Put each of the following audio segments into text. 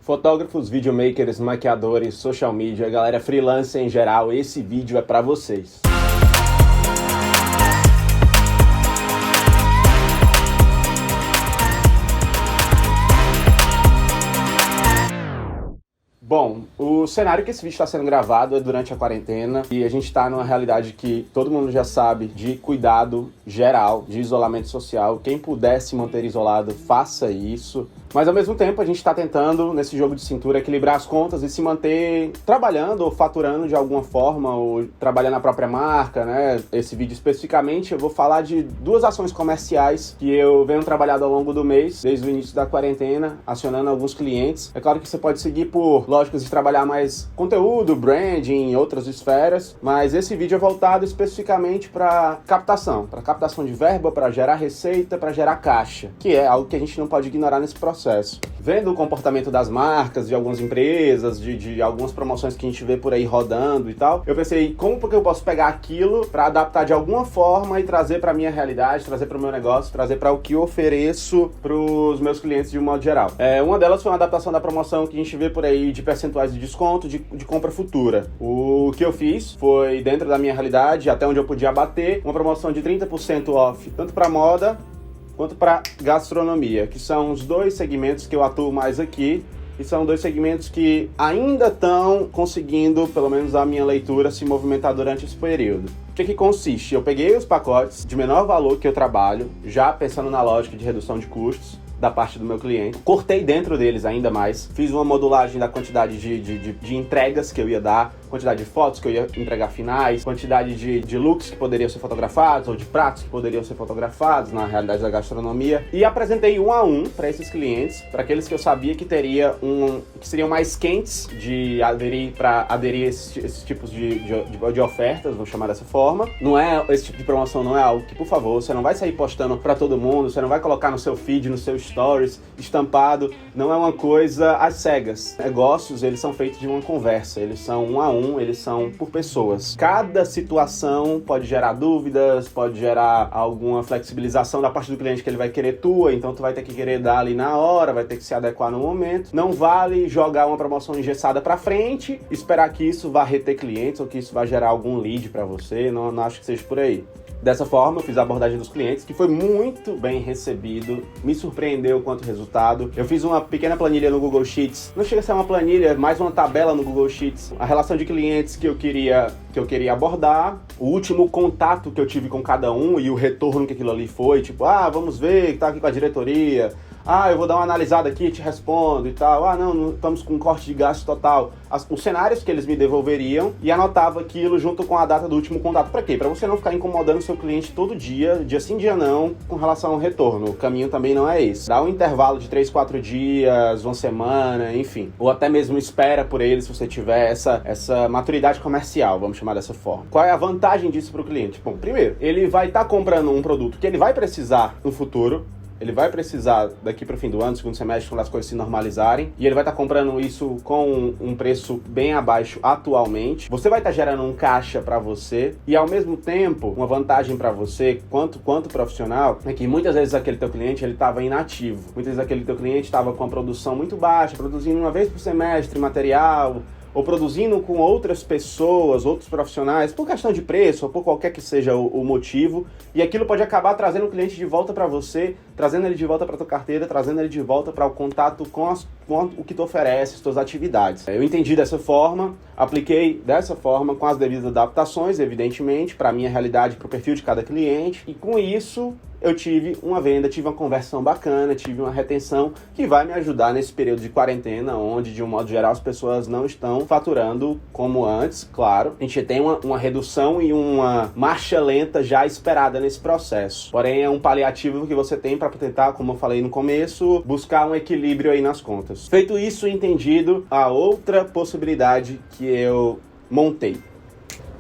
Fotógrafos, videomakers, maquiadores, social media, galera freelancer em geral, esse vídeo é pra vocês. Bom, o cenário que esse vídeo está sendo gravado é durante a quarentena e a gente está numa realidade que todo mundo já sabe de cuidado geral, de isolamento social. Quem puder se manter isolado, faça isso. Mas ao mesmo tempo a gente está tentando, nesse jogo de cintura, equilibrar as contas e se manter trabalhando ou faturando de alguma forma, ou trabalhando a própria marca, né? Esse vídeo especificamente eu vou falar de duas ações comerciais que eu venho trabalhando ao longo do mês, desde o início da quarentena, acionando alguns clientes. É claro que você pode seguir por lógicas de trabalhar mais conteúdo, branding, em outras esferas, mas esse vídeo é voltado especificamente para captação de verba, para gerar receita, para gerar caixa, que é algo que a gente não pode ignorar nesse processo. Vendo o comportamento das marcas, de algumas empresas, de algumas promoções que a gente vê por aí rodando e tal, eu pensei, como que eu posso pegar aquilo para adaptar de alguma forma e trazer para minha realidade, trazer para o meu negócio, trazer para o que eu ofereço para os meus clientes de um modo geral. Uma delas foi uma adaptação da promoção que a gente vê por aí de percentuais de desconto, de compra futura. O que eu fiz foi, dentro da minha realidade, até onde eu podia bater, uma promoção de 30% off, tanto para moda quanto para gastronomia, que são os dois segmentos que eu atuo mais aqui, e são dois segmentos que ainda estão conseguindo, pelo menos a minha leitura, se movimentar durante esse período. O que consiste? Eu peguei os pacotes de menor valor que eu trabalho, já pensando na lógica de redução de custos da parte do meu cliente, cortei dentro deles ainda mais, fiz uma modulagem da quantidade de entregas que eu ia dar, quantidade de fotos que eu ia entregar finais, quantidade de looks que poderiam ser fotografados, ou de pratos que poderiam ser fotografados na realidade da gastronomia, e apresentei um a um para esses clientes, para aqueles que eu sabia que que seriam mais quentes de aderir a esses tipos de ofertas, vou chamar dessa forma. Esse tipo de promoção não é algo que, por favor, você não vai sair postando para todo mundo, você não vai colocar no seu feed, no seu stories, estampado, não é uma coisa às cegas. Negócios, eles são feitos de uma conversa, eles são um a um, eles são por pessoas. Cada situação pode gerar dúvidas, pode gerar alguma flexibilização da parte do cliente que ele vai querer tua, então tu vai ter que querer dar ali na hora, vai ter que se adequar no momento. Não vale jogar uma promoção engessada pra frente, esperar que isso vá reter clientes ou que isso vá gerar algum lead pra você, não acho que seja por aí. Dessa forma, eu fiz a abordagem dos clientes, que foi muito bem recebido, me surpreendeu quanto resultado. Eu fiz uma pequena planilha no Google Sheets, não chega a ser uma planilha, mais uma tabela no Google Sheets, a relação de clientes que eu queria abordar, o último contato que eu tive com cada um e o retorno que aquilo ali foi, tipo, vamos ver, tá aqui com a diretoria, eu vou dar uma analisada aqui, te respondo e tal, não estamos com corte de gasto total. Os cenários que eles me devolveriam e anotava aquilo junto com a data do último contato. Pra quê? Pra você não ficar incomodando o seu cliente todo dia sim, dia não, com relação ao retorno. O caminho também não é esse. Dá um intervalo de 3, 4 dias, uma semana, enfim. Ou até mesmo espera por ele se você tiver essa maturidade comercial, vamos chamar dessa forma. Qual é a vantagem disso pro cliente? Bom, primeiro, ele vai estar comprando um produto que ele vai precisar no futuro. Ele vai precisar daqui para o fim do ano, segundo semestre, quando as coisas se normalizarem. E ele vai estar comprando isso com um preço bem abaixo atualmente. Você vai estar gerando um caixa para você. E ao mesmo tempo, uma vantagem para você, quanto profissional, é que muitas vezes aquele teu cliente ele estava inativo. Muitas vezes aquele teu cliente estava com a produção muito baixa, produzindo uma vez por semestre material, ou produzindo com outras pessoas, outros profissionais, por questão de preço, ou por qualquer que seja o motivo, e aquilo pode acabar trazendo o cliente de volta para você, trazendo ele de volta para tua carteira, trazendo ele de volta para o contato com o que tu oferece, as tuas atividades. Eu entendi dessa forma, apliquei dessa forma, com as devidas adaptações, evidentemente, para a minha realidade, para o perfil de cada cliente, e com isso eu tive uma venda, tive uma conversão bacana, tive uma retenção que vai me ajudar nesse período de quarentena, onde, de um modo geral, as pessoas não estão faturando como antes, claro. A gente tem uma redução e uma marcha lenta já esperada nesse processo. Porém, é um paliativo que você tem para tentar, como eu falei no começo, buscar um equilíbrio aí nas contas. Feito isso, entendido, a outra possibilidade que eu montei.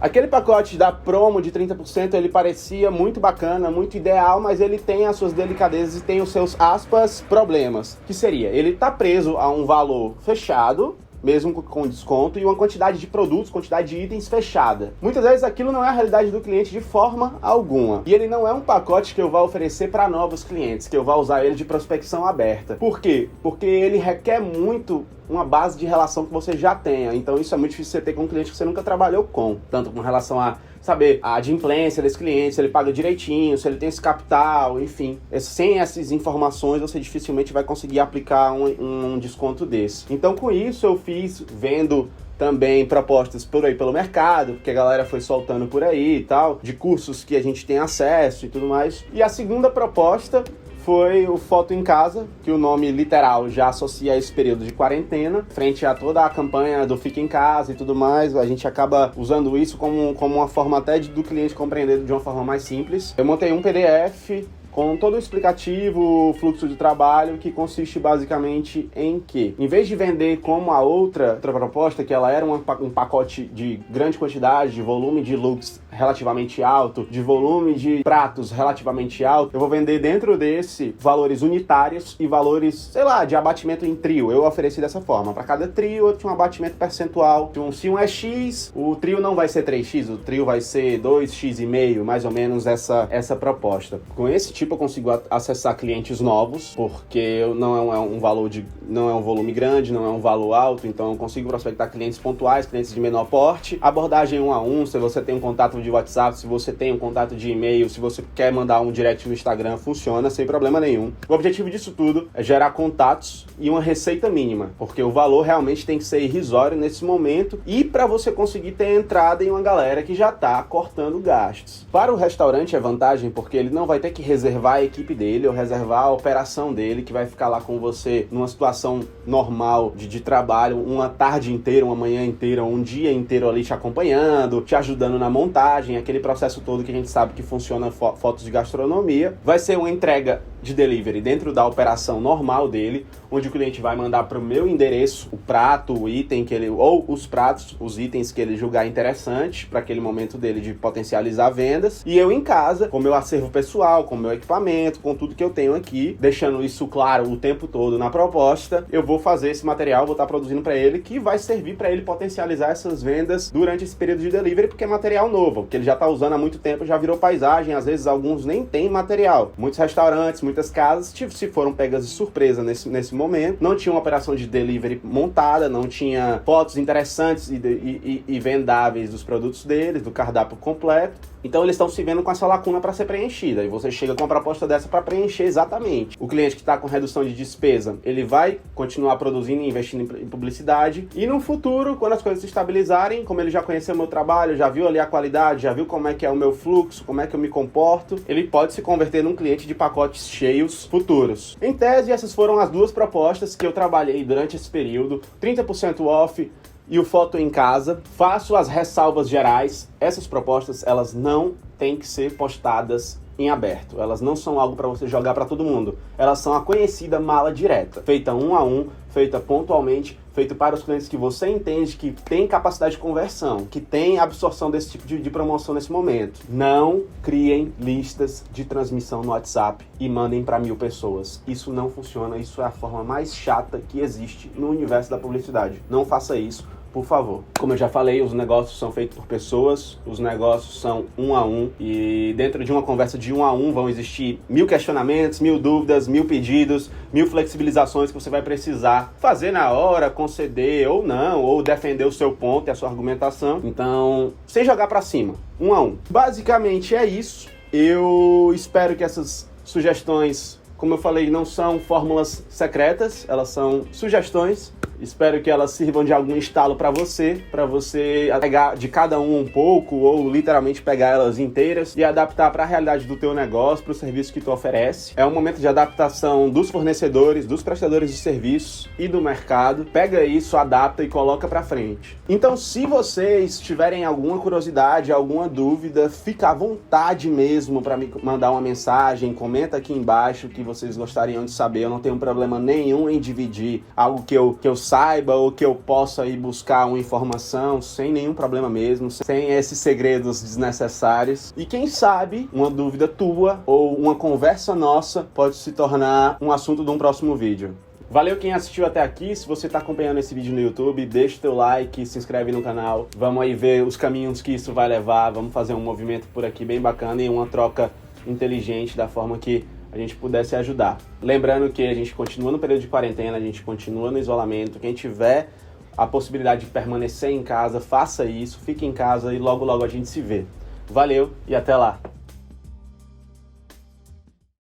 Aquele pacote da promo de 30%, ele parecia muito bacana, muito ideal, mas ele tem as suas delicadezas e tem os seus, aspas, problemas. Que seria, ele tá preso a um valor fechado, mesmo com desconto, e uma quantidade de produtos, quantidade de itens fechada. Muitas vezes aquilo não é a realidade do cliente de forma alguma. E ele não é um pacote que eu vou oferecer para novos clientes, que eu vou usar ele de prospecção aberta. Por quê? Porque ele requer muito uma base de relação que você já tenha. Então isso é muito difícil você ter com um cliente que você nunca trabalhou com. Tanto com relação a saber a adimplência desse cliente, se ele paga direitinho, se ele tem esse capital, enfim. Sem essas informações, você dificilmente vai conseguir aplicar um desconto desse. Então, com isso, eu fiz vendo também propostas por aí pelo mercado, porque a galera foi soltando por aí e tal, de cursos que a gente tem acesso e tudo mais. E a segunda proposta foi o Foto em Casa, que o nome literal já associa a esse período de quarentena. Frente a toda a campanha do Fica em Casa e tudo mais, a gente acaba usando isso como uma forma até do cliente compreender de uma forma mais simples. Eu montei um PDF com todo o explicativo, o fluxo de trabalho, que consiste basicamente em que, em vez de vender como a outra proposta, que ela era um pacote de grande quantidade, de volume de looks relativamente alto, de volume de pratos relativamente alto, eu vou vender dentro desse valores unitários e valores, sei lá, de abatimento em trio. Eu ofereci dessa forma. Para cada trio eu tinha um abatimento percentual. Se um é X, o trio não vai ser 3X, o trio vai ser 2,5X, mais ou menos essa proposta. Com esse tipo eu consigo acessar clientes novos, porque não é um volume grande, não é um valor alto, então eu consigo prospectar clientes pontuais, clientes de menor porte. Abordagem 1 a 1, se você tem um contato de WhatsApp, se você tem um contato de e-mail, se você quer mandar um direct no Instagram, funciona sem problema nenhum. O objetivo disso tudo é gerar contatos e uma receita mínima, porque o valor realmente tem que ser irrisório nesse momento e para você conseguir ter entrada em uma galera que já está cortando gastos. Para o restaurante é vantagem, porque ele não vai ter que reservar a equipe dele ou reservar a operação dele, que vai ficar lá com você numa situação normal de trabalho, uma tarde inteira, uma manhã inteira, um dia inteiro ali te acompanhando, te ajudando na montagem, aquele processo todo que a gente sabe que funciona fotos de gastronomia. Vai ser uma entrega de delivery dentro da operação normal dele, onde o cliente vai mandar para o meu endereço o prato, o item que ele, ou os pratos, os itens que ele julgar interessante para aquele momento dele de potencializar vendas, e eu em casa, com meu acervo pessoal, com meu equipamento, com tudo que eu tenho aqui, deixando isso claro o tempo todo na proposta, eu vou fazer esse material, vou estar produzindo para ele, que vai servir para ele potencializar essas vendas durante esse período de delivery, porque é material novo, que ele já está usando há muito tempo, já virou paisagem, às vezes alguns nem tem material. Muitos restaurantes, muitas casas se foram pegas de surpresa nesse momento, não tinha uma operação de delivery montada, não tinha fotos interessantes e vendáveis dos produtos deles, do cardápio completo. Então eles estão se vendo com essa lacuna para ser preenchida, e você chega com uma proposta dessa para preencher exatamente. O cliente que está com redução de despesa, ele vai continuar produzindo e investindo em publicidade, e no futuro, quando as coisas se estabilizarem, como ele já conheceu o meu trabalho, já viu ali a qualidade, já viu como é que é o meu fluxo, como é que eu me comporto, ele pode se converter num cliente de pacotes cheios futuros. Em tese, essas foram as duas propostas que eu trabalhei durante esse período: 30% off e o Foto em Casa. Faço as ressalvas gerais. Essas propostas, elas não têm que ser postadas em aberto. Elas não são algo para você jogar para todo mundo. Elas são a conhecida mala direta, feita 1 a 1, feita pontualmente, feito para os clientes que você entende que tem capacidade de conversão, que tem absorção desse tipo de promoção nesse momento. Não criem listas de transmissão no WhatsApp e mandem para 1000 pessoas. Isso não funciona, isso é a forma mais chata que existe no universo da publicidade. Não faça isso, por favor. Como eu já falei, os negócios são feitos por pessoas, os negócios são 1 a 1, e dentro de uma conversa de 1 a 1 vão existir 1000 questionamentos, 1000 dúvidas, 1000 pedidos, 1000 flexibilizações que você vai precisar fazer na hora, conceder ou não, ou defender o seu ponto e a sua argumentação. Então, sem jogar pra cima, 1 a 1. Basicamente é isso. Eu espero que essas sugestões, como eu falei, não são fórmulas secretas, elas são sugestões. Espero que elas sirvam de algum estalo para você pegar de cada um pouco, ou literalmente pegar elas inteiras e adaptar para a realidade do teu negócio, para o serviço que tu oferece. É um momento de adaptação dos fornecedores, dos prestadores de serviços e do mercado. Pega isso, adapta e coloca para frente. Então, se vocês tiverem alguma curiosidade, alguma dúvida, fica à vontade mesmo para me mandar uma mensagem, comenta aqui embaixo o que vocês gostariam de saber. Eu não tenho problema nenhum em dividir algo que eu saiba, ou que eu possa ir buscar uma informação, sem nenhum problema mesmo, sem esses segredos desnecessários. E quem sabe, uma dúvida tua ou uma conversa nossa pode se tornar um assunto de um próximo vídeo. Valeu quem assistiu até aqui. Se você está acompanhando esse vídeo no YouTube, deixa o teu like, se inscreve no canal. Vamos aí ver os caminhos que isso vai levar. Vamos fazer um movimento por aqui bem bacana e uma troca inteligente, da forma que a gente pudesse ajudar. Lembrando que a gente continua no período de quarentena, a gente continua no isolamento. Quem tiver a possibilidade de permanecer em casa, faça isso, fique em casa e logo logo a gente se vê. Valeu e até lá!